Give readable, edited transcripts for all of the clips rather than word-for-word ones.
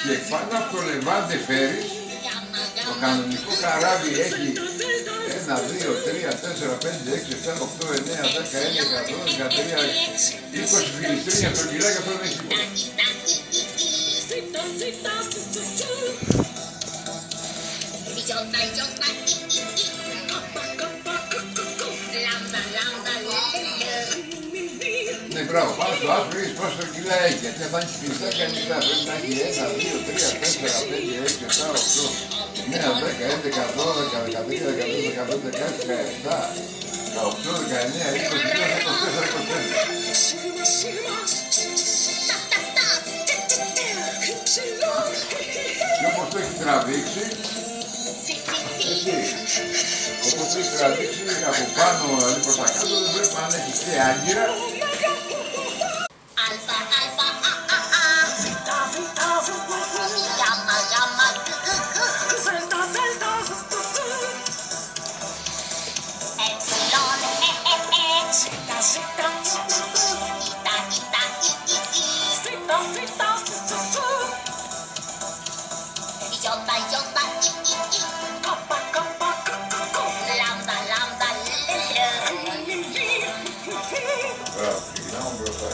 Και πάνω από το Λεβάντε φέρεις, το κανονικό καράβι έχει 1, 2, 3, 4, 5, 6, 7, 8, 9, 10, 11, 12, 13, 20 φιλιστρίνια στο κιλά και αυτό δεν έχει τίποτα. Ναι, μπράβο, πάνω στο άσπρο έχεις πόσο κιλά έχει, γιατί θα έχει φιλιστά και ανοιχτά, πρέπει να έχει 1, 2, 3, 4, 5, 6, 7, 8, 9, 10, 11, 12, 13, 14, 15, 16, 17, 18, 19, 20, 24, 25. Και όπως το έχει τραβήξει, έτσι, όπως το έχει τραβήξει από πάνω προς τα κάτω, δεν βλέπουμε αν έχει και άγκυρα. Μπράβο, ξεκινάμε μπροστά.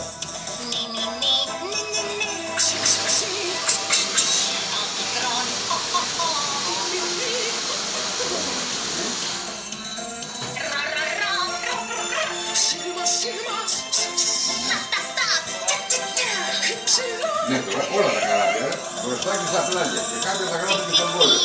Ναι, τώρα όλα τα καράβια, μπροστά και στα πλάγια και κάποια τα γράφουν και στον πόλεμο.